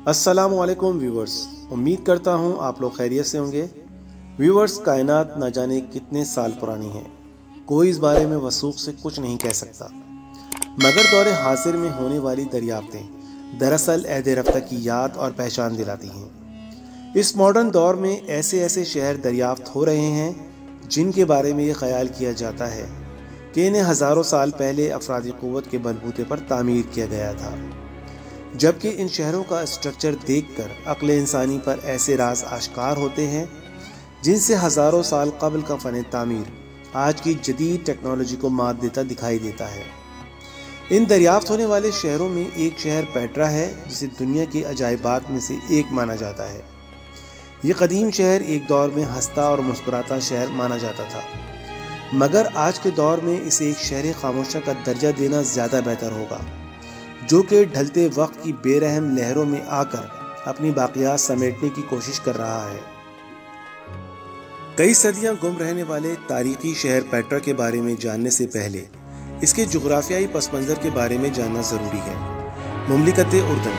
अस्सलाम वालेकुम व्यूवर्स, उम्मीद करता हूँ आप लोग खैरियत से होंगे। व्यूवर्स, कायनात न जाने कितने साल पुरानी है, कोई इस बारे में वसूख से कुछ नहीं कह सकता, मगर दौरे हाजिर में होने वाली दरियाफ्तें दरअसल अहद रफ्ता की याद और पहचान दिलाती हैं। इस मॉडर्न दौर में ऐसे ऐसे शहर दरियाफ्त हो रहे हैं जिनके बारे में ये ख्याल किया जाता है कि इन्हें हज़ारों साल पहले अफरादी क़ुव्वत के बलबूते पर तामीर किया गया था, जबकि इन शहरों का स्ट्रक्चर देखकर अक्ल इंसानी पर ऐसे राज आश्कार होते हैं जिनसे हज़ारों साल कबल का फ़न तामीर आज की जदीद टेक्नोलॉजी को मात देता दिखाई देता है। इन दरियाफ्त होने वाले शहरों में एक शहर पेट्रा है, जिसे दुनिया के अजायबात में से एक माना जाता है। ये कदीम शहर एक दौर में हंसता और मुस्कुराता शहर माना जाता था, मगर आज के दौर में इसे एक शहर खामोशा का दर्जा देना ज़्यादा बेहतर होगा, जो कि ढलते वक्त की बेरहम लहरों में आकर अपनी बाक़ियात समेटने की कोशिश कर रहा है। कई सदियां गुम रहने वाले तारीख़ी शहर पेट्रा के बारे में जानने से पहले इसके जुग़राफ़ियाई पस मंज़र के बारे में जानना ज़रूरी है। मुमलिकत उर्दन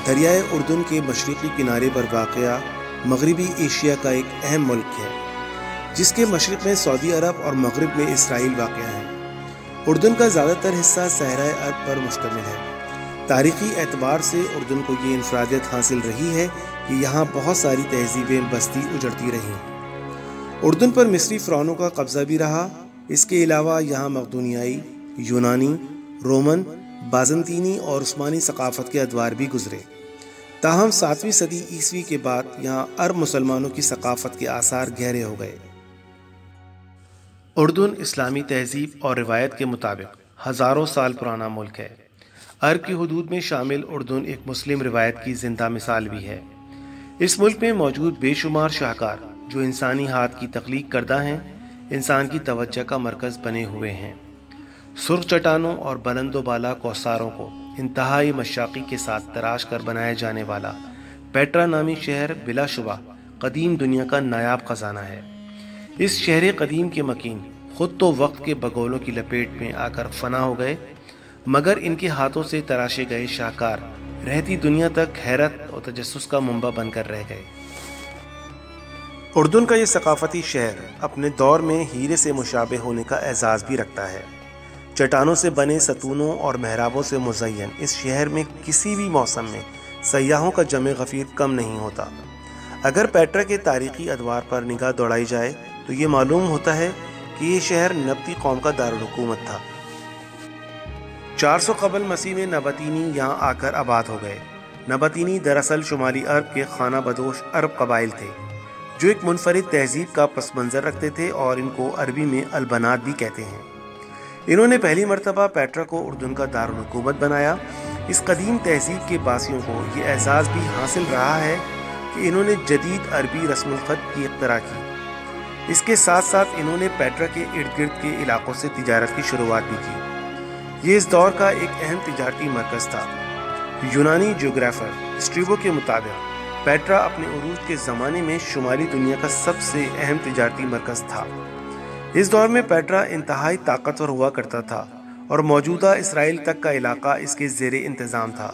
दरियाए उर्दन के मशरक़ी किनारे पर वाक़या मगरबी एशिया का एक अहम मुल्क है, जिसके मशरक़ में सऊदी अरब और मगरब में इसराइल वाक़या है। उर्दन का ज़्यादातर हिस्सा सहराए अरब पर मुश्तमिल है। तारीख़ी एतबार से उर्दन को ये इन्फरादियत हासिल रही है कि यहाँ बहुत सारी तहज़ीबें बस्ती उजड़ती रहीं। उर्दन पर मिस्री फ़िरौनों का कब्ज़ा भी रहा। इसके अलावा यहाँ मक़दूनियाई, यूनानी, रोमन, बाज़ंतीनी और उस्मानी सक़ाफ़त के अदवार भी गुज़रे। ताहम 7वीं सदी ईस्वी के बाद यहाँ अरब मुसलमानों की सक़ाफ़त के आसार गहरे हो गए। उर्दन इस्लामी तहज़ीब और रिवायत के मुताबिक हज़ारों साल पुराना मुल्क है। अरब की हुदूद में शामिल उर्दन एक मुस्लिम रिवायत की ज़िंदा मिसाल भी है। इस मुल्क में मौजूद बेशुमार शाहकार जो इंसानी हाथ की तख्लीक करदा हैं, इंसान की तवज्जो का मरकज़ बने हुए हैं। सुर्ख चट्टानों और बुलंदो बाला कौसारों को इंतहाई मशाक़ी के साथ तराश कर बनाया जाने वाला पेट्रा नामी शहर बिलाशुबा कदीम दुनिया का नायाब ख़जाना है। इस शहर कदीम के मकीन ख़ुद तो वक्त के बगोलों की लपेट में आकर फना हो गए, मगर इनके हाथों से तराशे गए शाहकार रहती दुनिया तक हैरत और तजस्सुस का मुंबा बनकर रह गए। उर्दन का ये सकाफती शहर अपने दौर में हीरे से मुशाबे होने का एजाज़ भी रखता है। चट्टानों से बने सतूनों और महराबों से मुज़य्यन इस शहर में किसी भी मौसम में सयाहों का जमे गफ़ीर कम नहीं होता। अगर पेट्रा के तारीख़ी अदवार पर निगाह दौड़ाई जाए तो ये मालूम होता है कि ये शहर नबती कौम का दारुल हुकूमत था। 400 कबल मसीह में नबातीनी यहाँ आकर आबाद हो गए। नबातीनी दरअसल शुमाली अरब के खाना बदोश अरब कबाइल थे, जो एक मुनफरिद तहज़ीब का पस मंज़र रखते थे और इनको अरबी में अलबनात भी कहते हैं। इन्होंने पहली मरतबा पेट्रा को उर्दन का दारुल हुकूमत बनाया। इस कदीम तहज़ीब के बासियों को ये एजाज़ भी हासिल रहा है कि इन्होंने जदीद अरबी रस्मुल ख़त की इख्तरा की। इसके साथ साथ इन्होंने पेट्रा के इर्द गिर्द के इलाकों से तिजारत की शुरुआत भी की। ये इस दौर का एक अहम तिजारती मरकज़ था। यूनानी जियोग्राफर स्ट्रीबो के मुताबिक पेट्रा अपने उरूज के ज़माने में शुमाली दुनिया का सबसे अहम तिजारती मरकज़ था। इस दौर में पेट्रा इंतहाई ताकतवर हुआ करता था और मौजूदा इसराइल तक का इलाका इसके ज़ेरे इंतज़ाम था।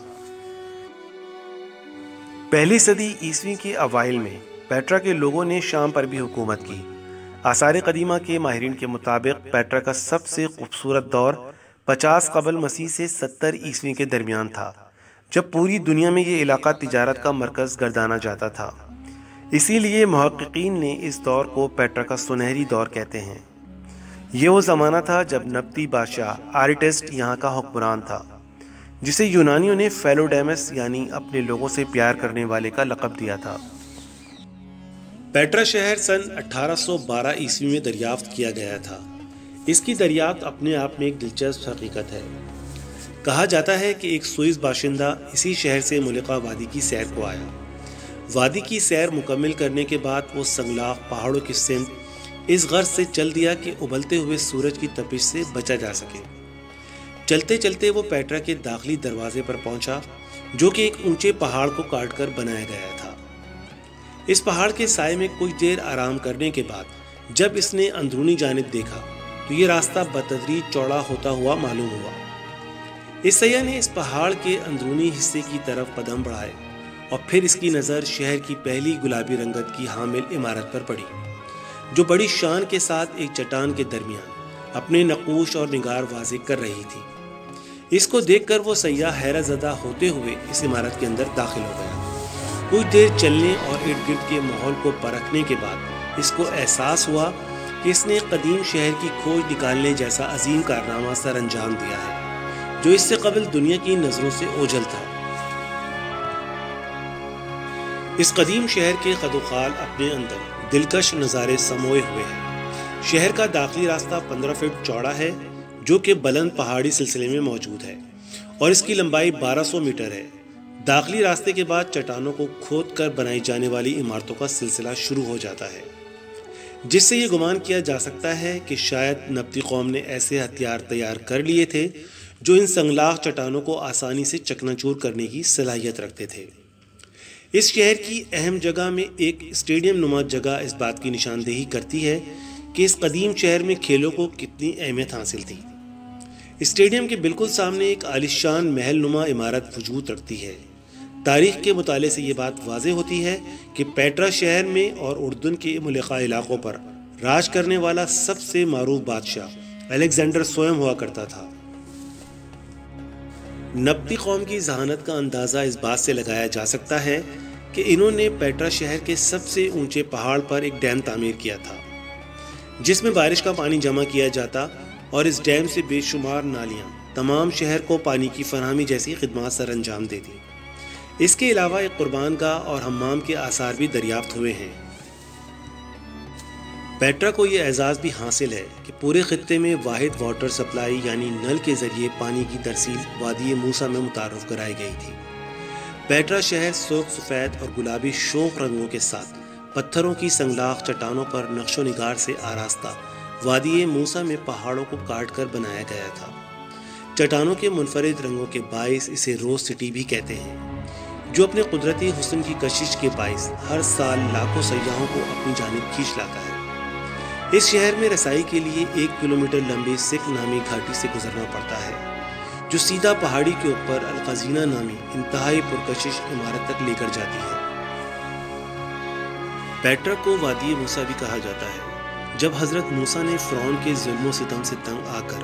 पहली सदी ईस्वी के अवाइल में पेट्रा के लोगों ने शाम पर भी हुकूमत की। आसार कदीमा के माहिरीन के मुताबिक पेट्रा का सबसे खूबसूरत दौर 50 कबल मसीह से 70 ईस्वी के दरमियान था, जब पूरी दुनिया में ये इलाका तिजारत का मरकज़ गर्दाना जाता था। इसीलिए मुहक्किकीन ने इस दौर को पेट्रा का सुनहरी दौर कहते हैं। ये वो ज़माना था जब नबती बादशाह आरिटेस्ट यहाँ का हुक्मरान था, जिसे यूनानियों ने फेलोडेमस यानी अपने लोगों से प्यार करने वाले का लक़ब दिया था। पेट्रा शहर सन 1812 ईस्वी में दरियाफ्त किया गया था। इसकी दरियाफ्त अपने आप में एक दिलचस्प हकीकत है। कहा जाता है कि एक स्विस बाशिंदा इसी शहर से मुल्का वादी की सैर को आया। वादी की सैर मुकम्मल करने के बाद वो संगलाख पहाड़ों की सिमत इस गर्ज से चल दिया कि उबलते हुए सूरज की तपिश से बचा जा सके। चलते चलते वो पेट्रा के दाखिली दरवाजे पर पहुंचा, जो कि एक ऊंचे पहाड़ को काट कर बनाया गया था। इस पहाड़ के साए में कुछ देर आराम करने के बाद जब इसने अंदरूनी जानिब देखा तो ये रास्ता बतदरीज चौड़ा होता हुआ मालूम हुआ। इस सैयाह ने इस पहाड़ के अंदरूनी हिस्से की तरफ कदम बढ़ाए और फिर इसकी नज़र शहर की पहली गुलाबी रंगत की हामिल इमारत पर पड़ी, जो बड़ी शान के साथ एक चट्टान के दरमियान अपने नक़ूश और निगार वाज़े कर रही थी। इसको देखकर वो सयाह हैरत ज़दा होते हुए इस इमारत के अंदर दाखिल हो गया। कुछ देर चलने और इर्द गिर्द के माहौल को परखने के बाद इसको एहसास हुआ कि इसने कदीम शहर की खोज निकालने जैसा अजीम कारनामा सर अंजाम दिया है, जो इससे कबल दुनिया की नज़रों से ओझल था। इस कदीम शहर के खदोखाल अपने अंदर दिलकश नज़ारे समोए हुए हैं। शहर का दाखिली रास्ता 15 फीट चौड़ा है, जो कि बुलंद पहाड़ी सिलसिले में मौजूद है, और इसकी लंबाई 1200 मीटर है। दाखिली रास्ते के बाद चट्टानों को खोद कर बनाई जाने वाली इमारतों का सिलसिला शुरू हो जाता है, जिससे ये गुमान किया जा सकता है कि शायद नब्ती कौम ने ऐसे हथियार तैयार कर लिए थे जो इन संगलाख चट्टानों को आसानी से चकनाचूर करने की सलाहियत रखते थे। इस शहर की अहम जगह में एक स्टेडियम नुमा जगह इस बात की निशानदेही करती है कि इस कदीम शहर में खेलों को कितनी अहमियत हासिल थी। स्टेडियम के बिल्कुल सामने एक आलिशान महल नुमा इमारत वजूद रखती है। तारीख के मुताले से ये बात वाज़े होती है कि पेट्रा शहर में और उर्दून के मुल्का इलाकों पर राज करने वाला सबसे मारूफ बादशाह अलेक्जेंडर स्वयं हुआ करता था। नब्ती कौम की जहानत का अंदाज़ा इस बात से लगाया जा सकता है कि इन्होंने पेट्रा शहर के सबसे ऊंचे पहाड़ पर एक डैम तामीर किया था, जिसमें बारिश का पानी जमा किया जाता और इस डैम से बेशुमार नालियाँ तमाम शहर को पानी की फरहमी जैसी खिदमत सर अंजाम देती। इसके अलावा एक कुर्बानगाह और हम्माम के आसार भी दरियाफ्त हुए हैं। पेट्रा को यह एजाज़ भी हासिल है कि पूरे खित्ते में वाहिद वाटर सप्लाई यानी नल के ज़रिए पानी की तरसील वादी मूसा में मुतारफ़ कराई गई थी। पेट्रा शहर सुर्ख, सफ़ेद और गुलाबी शोख रंगों के साथ पत्थरों की संगलाख चट्टानों पर नक्शो निगार से आरास्ता वादी मूसा में पहाड़ों को काट कर बनाया गया था। चट्टानों के मुनफरिद रंगों के बाइस इसे रोज़ सिटी भी कहते हैं, जो अपने कुदरती हुस्न की कशिश के बाइस हर साल लाखों सयाहों को अपनी जानिब खींच लाता है। इस शहर में रसाई के लिए 1 किलोमीटर लंबी सिक नामी घाटी से गुजरना पड़ता है, जो सीधा पहाड़ी के ऊपर अलखजीना नामी इंतहाई पुरकशिश इमारत तक लेकर जाती है। पेट्रा को वादी मूसा भी कहा जाता है। जब हज़रत मूसा ने फ़िरौन के जुल्म सितम से तंग आकर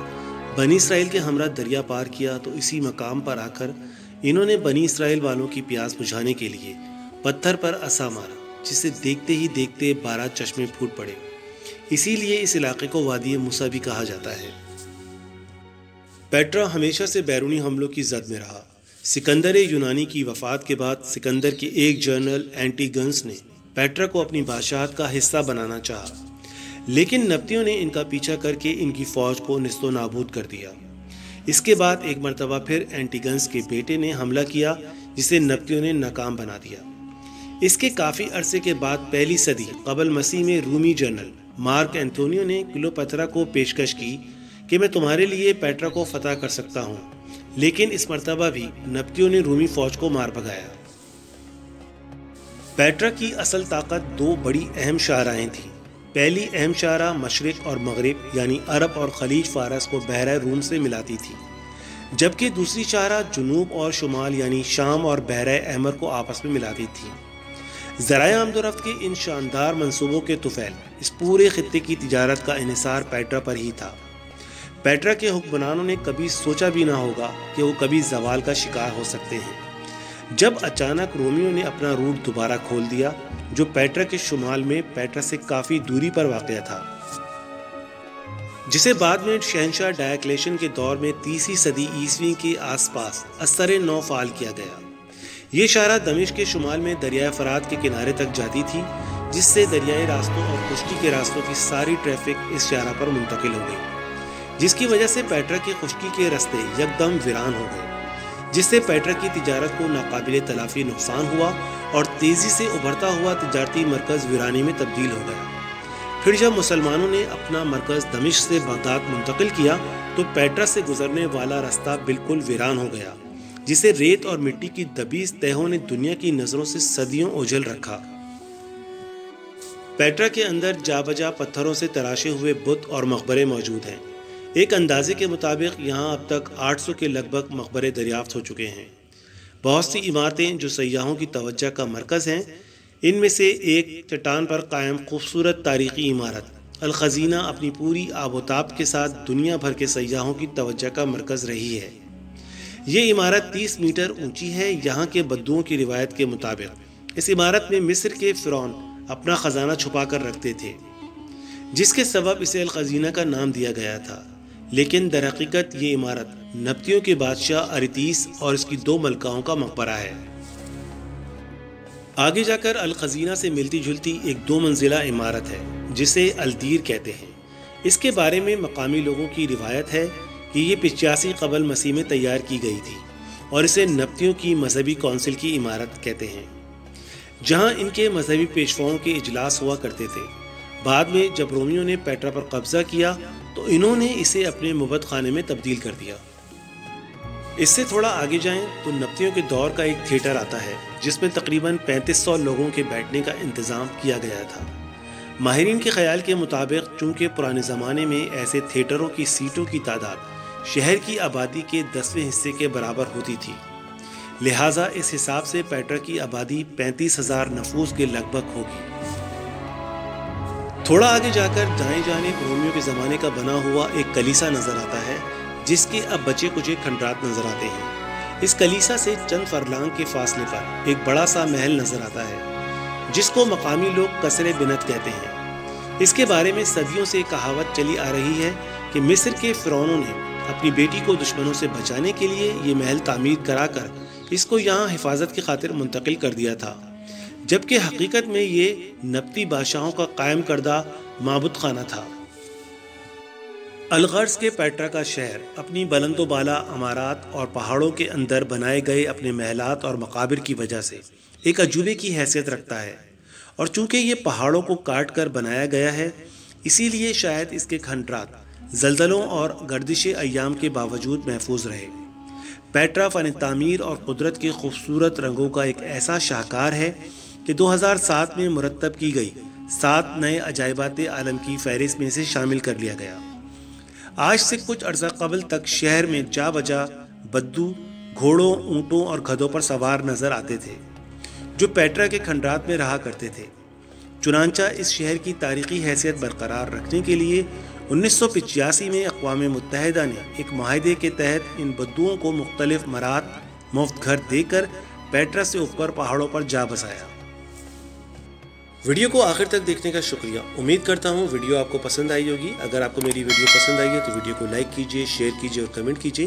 बनी इसराइल के हमरा दरिया पार किया, तो इसी मकाम पर आकर इन्होंने बनी इसराइल वालों की प्यास बुझाने के लिए पत्थर पर असा मारा, जिसे देखते ही देखते 12 चश्मे फूट पड़े। इसीलिए इस इलाके को वादी मूसा भी कहा जाता है। पेट्रा हमेशा से बैरूनी हमलों की जद में रहा। सिकंदर यूनानी की वफ़ात के बाद सिकंदर के एक जनरल एंटीगन्स ने पेट्रा को अपनी बादशाहत का हिस्सा बनाना चाहा, लेकिन नब्तियों ने इनका पीछा करके इनकी फ़ौज को निस्तो नाबूद कर दिया। इसके बाद एक मरतबा फिर एंटीगन्स के बेटे ने हमला किया, जिसे नब्तियों ने नाकाम बना दिया। इसके काफ़ी अरसे के बाद पहली सदी कबल मसीह में रूमी जनरल मार्क एंटोनियो ने क्लियोपेत्रा को पेशकश की कि मैं तुम्हारे लिए पेट्रा को फतह कर सकता हूँ, लेकिन इस मरतबा भी नब्तियों ने रूमी फ़ौज को मार भगाया। पेट्रा की असल ताकत 2 बड़ी अहम शाहराहें थीं। पहली अहम शाहराह मशरिक और मगरिब यानी अरब और खलीज फारस को बहरा रूम से मिलाती थी, जबकि दूसरी शाहराह जुनूब और शुमाल यानी शाम और बहरा अहमर को आपस में मिलाती थी। ज़राए आमदोरफ्त के इन शानदार मंसूबों के तुफैल इस पूरे खित्ते की तिजारत का इन्हिसार पेट्रा पर ही था। पेट्रा के हुक्मरानों ने कभी सोचा भी ना होगा कि वो कभी ज़वाल का शिकार हो सकते हैं, जब अचानक रोमियों ने अपना रूट दोबारा खोल दिया, जो पेट्रा के शुमाल में पेट्रा से काफ़ी दूरी पर वाक़या था, जिसे बाद में शहनशाह डायक्लेशन के दौर में 3वीं सदी ईस्वी के आसपास असर नौ फाल किया गया। ये शाहराह दमिश्क के शुमाल में दरियाए फरात के किनारे तक जाती थी, जिससे दरियाई रास्तों और खुश्की के रास्तों की सारी ट्रैफिक इस शाहराह पर मुंतकिल हो गई, जिसकी वजह से पेट्रा के खुश्की के रास्ते यकदम वीरान हो गए, जिससे पेट्रा की तिजारत को नाकाबिले तलाफी नुकसान हुआ और तेज़ी से उभरता हुआ तिजारती मरकज़ वीरानी में तब्दील हो गया। फिर जब मुसलमानों ने अपना मरकज़ दमिश्क से बगदाद मुंतकिल किया, तो पेट्रा से गुजरने वाला रास्ता बिल्कुल वीरान हो गया, जिसे रेत और मिट्टी की दबीज़ तहों ने दुनिया की नज़रों से सदियों ओझल रखा। पेट्रा के अंदर जाबजा पत्थरों से तराशे हुए बुत और मकबरे मौजूद हैं। एक अंदाजे के मुताबिक यहाँ अब तक 800 के लगभग मकबरे दरियाफ्त हो चुके हैं। بہت سی عمارتیں جو سیاحوں کی توجہ کا مرکز ہیں، ان میں سے ایک چٹان پر قائم خوبصورت تاریخی عمارت الخزینہ اپنی پوری آب و تاب کے ساتھ دنیا بھر کے سیاحوں کی توجہ کا مرکز رہی ہے۔ یہ عمارت 30 میٹر اونچی ہے۔ یہاں کے بدوؤں کی روایت کے مطابق اس عمارت میں مصر کے فرعون اپنا خزانہ چھپا کر رکھتے تھے، جس کے سبب اسے الخزینہ کا نام دیا گیا تھا، لیکن در حقیقت یہ عمارت نبطیوں کے بادشاہ ارتیس اور اس کی 2 ملکاؤں کا مقبرہ ہے۔ آگے جا کر الخزینہ سے ملتی جلتی ایک 2 منزلہ عمارت ہے جسے الدیر کہتے ہیں۔ اس کے بارے میں مقامی لوگوں کی روایت ہے کہ یہ 85 قبل مسیح میں تیار کی گئی تھی اور اسے نبطیوں کی مذہبی کونسل کی عمارت کہتے ہیں، جہاں ان کے مذہبی پیشواؤں کے اجلاس ہوا کرتے تھے۔ بعد میں جب رومیوں نے پیٹرا پر قبضہ کیا تو انہوں نے اسے اپنے مبت خانے میں تبدیل کر دیا۔ اس سے تھوڑا آگے جائیں تو نبطیوں کے دور کا ایک تھیٹر آتا ہے جس میں تقریباً 3500 لوگوں کے بیٹھنے کا انتظام کیا گیا تھا۔ ماہرین کے خیال کے مطابق چونکہ پرانے زمانے میں ایسے تھیٹروں کی سیٹوں کی تعداد شہر کی آبادی کے 10ویں حصے کے برابر ہوتی تھی، لہٰذا اس حساب سے پیٹرا کی آبادی 35,000 نفوس کے لگ بھگ ہوگی۔ تھوڑا آگے جا کر دائیں جانب رومیوں کے زمانے کا بنا ہوا ایک کلیسا نظر آتا ہے، جس کے اب بچے کچھ کھنڈرات نظر آتے ہیں۔ اس کلیسا سے چند فرلانگ کے فاصلے پر ایک بڑا سا محل نظر آتا ہے، جس کو مقامی لوگ قصر بنت کہتے ہیں۔ اس کے بارے میں صدیوں سے کہاوت چلی آ رہی ہے کہ مصر کے فرعونوں نے اپنی بیٹی کو دشمنوں سے بچانے کے لیے یہ محل تعمیر کرا کر اس کو یہاں حفاظت کی خاطر منتقل کر دیا تھا، جبکہ حقیقت میں یہ نبطی بادشاہوں کا قائم کردہ معبود خانہ تھا۔ الغرض کے پیٹرا کا شہر اپنی بلند و بالا عمارات اور پہاڑوں کے اندر بنائے گئے اپنے محلات اور مقابر کی وجہ سے ایک عجوبے کی حیثیت رکھتا ہے، اور چونکہ یہ پہاڑوں کو کاٹ کر بنایا گیا ہے، اسی لیے شاید اس کے کھنڈرات زلزلوں اور گردش ایام کے باوجود محفوظ رہے۔ پیٹرا فن تعمیر اور قدرت کے خوبصورت رنگوں کا ایک ایسا شاہکار ہے کہ 2007 میں مرتب کی گئی 7 نئے عجائبات عالم کی فہرست میں اسے شامل کر لیا گیا۔ آج سے کچھ عرصہ قبل تک شہر میں جا بجا بدو گھوڑوں، اونٹوں اور گدھوں پر سوار نظر آتے تھے، جو پیٹرا کے کھنڈرات میں رہا کرتے تھے۔ چنانچہ اس شہر کی تاریخی حیثیت برقرار رکھنے کے لیے 1985 میں اقوام متحدہ نے ایک معاہدے کے تحت ان بدوؤں کو مختلف مرات مفت گھر دے کر پیٹرا سے اوپر پہاڑوں پر جا بسایا۔ ویڈیو کو آخر تک دیکھنے کا شکریہ۔ امید کرتا ہوں ویڈیو آپ کو پسند آئی ہوگی۔ اگر آپ کو میری ویڈیو پسند آئی ہے تو ویڈیو کو لائک کیجئے، شیئر کیجئے اور کمنٹ کیجئے۔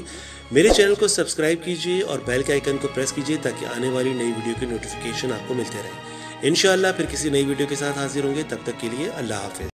میرے چینل کو سبسکرائب کیجئے اور بیل کے آئیکن کو پریس کیجئے تاکہ آنے والی نئی ویڈیو کی نوٹیفیکیشن آپ کو ملتے رہیں۔ انشاءاللہ پھر کسی نئی ویڈیو کے ساتھ حاضر ہوں گے، تب تک کے لیے اللہ حافظ۔